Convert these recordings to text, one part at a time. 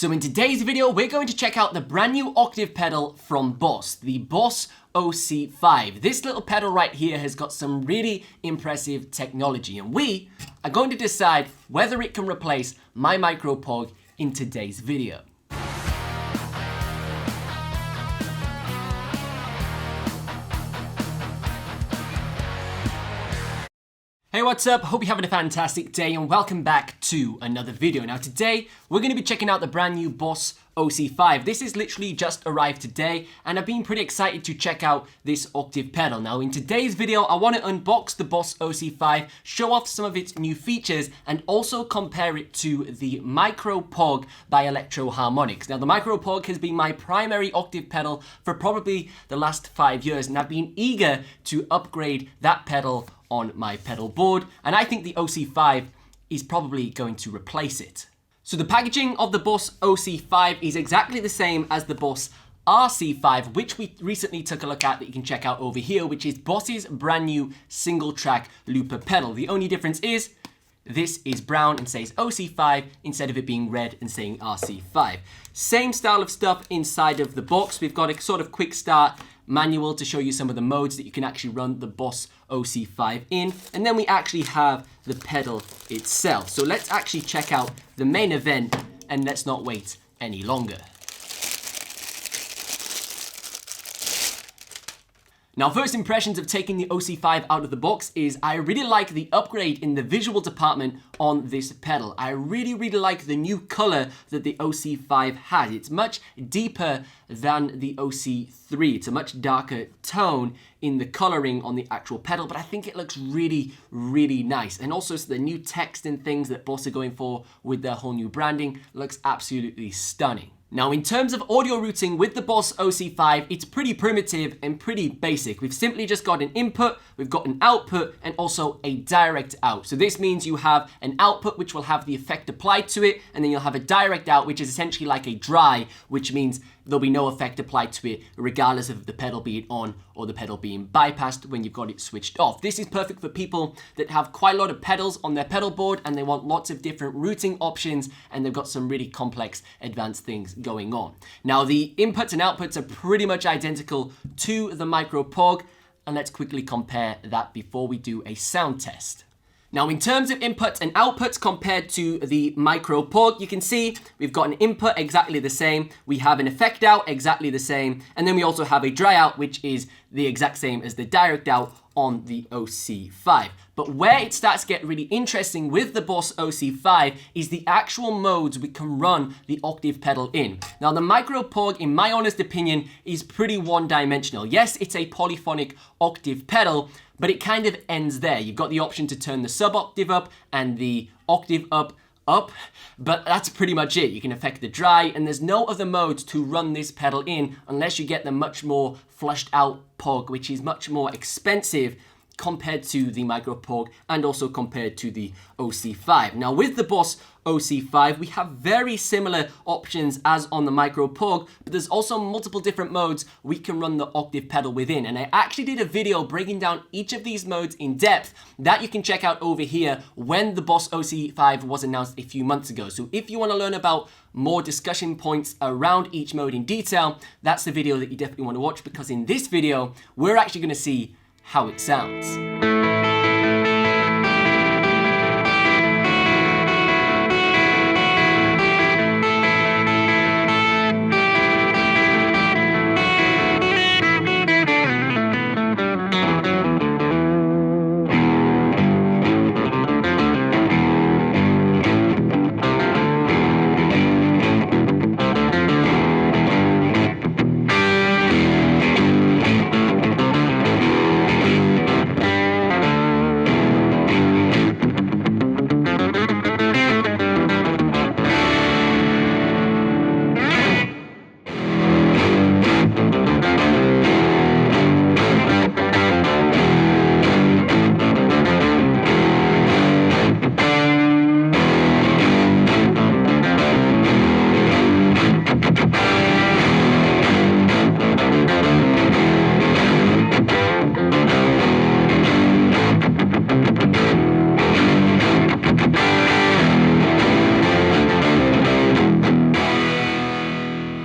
So in today's video, we're going to check out the brand new octave pedal from Boss, the Boss OC-5. This little pedal right here has got some really impressive technology, and we are going to decide whether it can replace my Micro Pog in today's video. Hey, what's up? Hope you're having a fantastic day and welcome back to another video. Now today, we're going to be checking out the brand new Boss OC-5. This is literally just arrived today and I've been pretty excited to check out this octave pedal. Now in today's video, I want to unbox the Boss OC-5, show off some of its new features and also compare it to the Micro Pog by Electro Harmonix. Now the Micro Pog has been my primary octave pedal for probably the last 5 years and I've been eager to upgrade that pedal on my pedal board, and I think the OC-5 is probably going to replace it. So the packaging of the Boss OC-5 is exactly the same as the Boss RC5, which we recently took a look at that you can check out over here, which is Boss's brand new single track looper pedal. The only difference is this is brown and says OC5 instead of it being red and saying RC5. Same style of stuff inside of the box. We've got a sort of quick start manual to show you some of the modes that you can actually run the Boss OC-5 in, and then we actually have the pedal itself. So let's actually check out the main event and let's not wait any longer. Now, first impressions of taking the OC-5 out of the box is I really like the upgrade in the visual department on this pedal. I really like the new color that the OC-5 has. It's much deeper than the OC-3. It's a much darker tone in the coloring on the actual pedal, but I think it looks really nice. And also the new text and things that Boss are going for with their whole new branding looks absolutely stunning. Now, in terms of audio routing with the Boss OC-5, it's pretty primitive and pretty basic. We've simply just got an input, we've got an output, and also a direct out. So this means you have an output which will have the effect applied to it, and then you'll have a direct out, which is essentially like a dry, which means there'll be no effect applied to it, regardless of the pedal being on or the pedal being bypassed when you've got it switched off. This is perfect for people that have quite a lot of pedals on their pedal board and they want lots of different routing options and they've got some really complex advanced things going on. Now the inputs and outputs are pretty much identical to the Micro Pog, and let's quickly compare that before we do a sound test. Now, in terms of inputs and outputs compared to the Micro Pog, you can see we've got an input exactly the same, we have an effect out exactly the same, and then we also have a dry out, which is the exact same as the direct out on the OC-5. But where it starts to get really interesting with the Boss OC-5 is the actual modes we can run the octave pedal in. Now, the Micro Pog, in my honest opinion, is pretty one-dimensional. Yes, it's a polyphonic octave pedal, but it kind of ends there. You've got the option to turn the sub-octave up and the octave up, but that's pretty much it. You can affect the dry, and there's no other modes to run this pedal in unless you get the much more flushed out Pog, which is much more expensive compared to the Micro Pog and also compared to the OC-5. Now with the Boss OC-5, we have very similar options as on the Micro Pog, but there's also multiple different modes we can run the octave pedal within. And I actually did a video breaking down each of these modes in depth that you can check out over here when the Boss OC-5 was announced a few months ago. So if you want to learn about more discussion points around each mode in detail, that's the video that you definitely want to watch, because in this video, we're actually going to see how it sounds.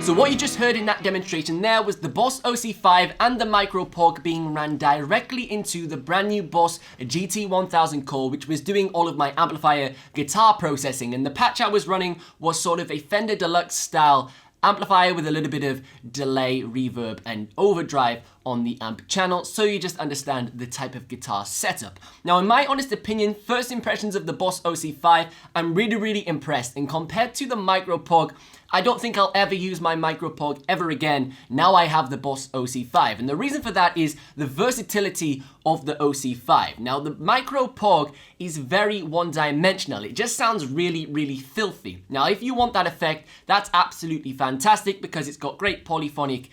So what you just heard in that demonstration there was the Boss OC-5 and the Micro Pog being ran directly into the brand new Boss GT1000 core, which was doing all of my amplifier guitar processing, and the patch I was running was sort of a Fender Deluxe style amplifier with a little bit of delay, reverb, and overdrive on the amp channel, so you just understand the type of guitar setup. Now, in my honest opinion, first impressions of the Boss OC-5, I'm really impressed, and compared to the Micro Pog, I don't think I'll ever use my Micro Pog ever again. Now I have the Boss OC-5, and the reason for that is the versatility of the OC-5. Now, the Micro Pog is very one-dimensional. It just sounds really filthy. Now, if you want that effect, that's absolutely fantastic because it's got great polyphonic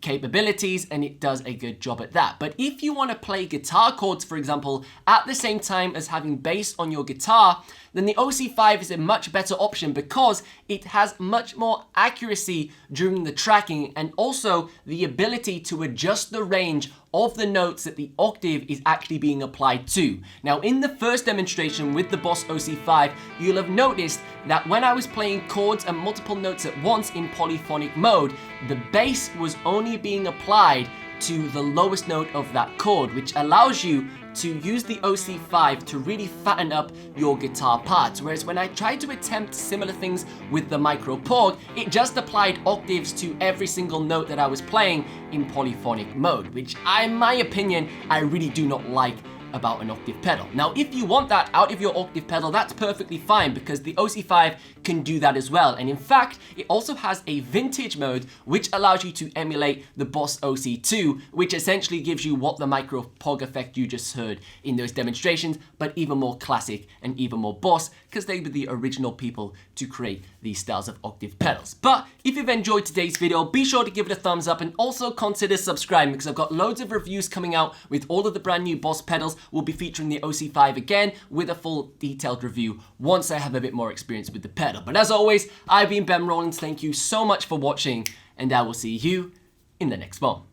capabilities and it does a good job at that. But if you want to play guitar chords, for example, at the same time as having bass on your guitar, then the OC-5 is a much better option because it has much more accuracy during the tracking and also the ability to adjust the range of the notes that the octave is actually being applied to. Now, in the first demonstration with the Boss OC-5, you'll have noticed that when I was playing chords and multiple notes at once in polyphonic mode, the bass was only being applied to the lowest note of that chord, which allows you to use the OC-5 to really fatten up your guitar parts. Whereas when I tried to attempt similar things with the Micro Pog, it just applied octaves to every single note that I was playing in polyphonic mode, which in my opinion, I really do not like about an octave pedal. Now, if you want that out of your octave pedal, that's perfectly fine because the OC-5 can do that as well. And in fact, it also has a vintage mode which allows you to emulate the Boss OC2, which essentially gives you what the Micro Pog effect you just heard in those demonstrations, but even more classic and even more Boss because they were the original people to create these styles of octave pedals. But if you've enjoyed today's video, be sure to give it a thumbs up and also consider subscribing because I've got loads of reviews coming out with all of the brand new Boss pedals. We'll be featuring the OC-5 again with a full detailed review once I have a bit more experience with the pedal. But as always, I've been Ben Rollins. Thank you so much for watching, and I will see you in the next one.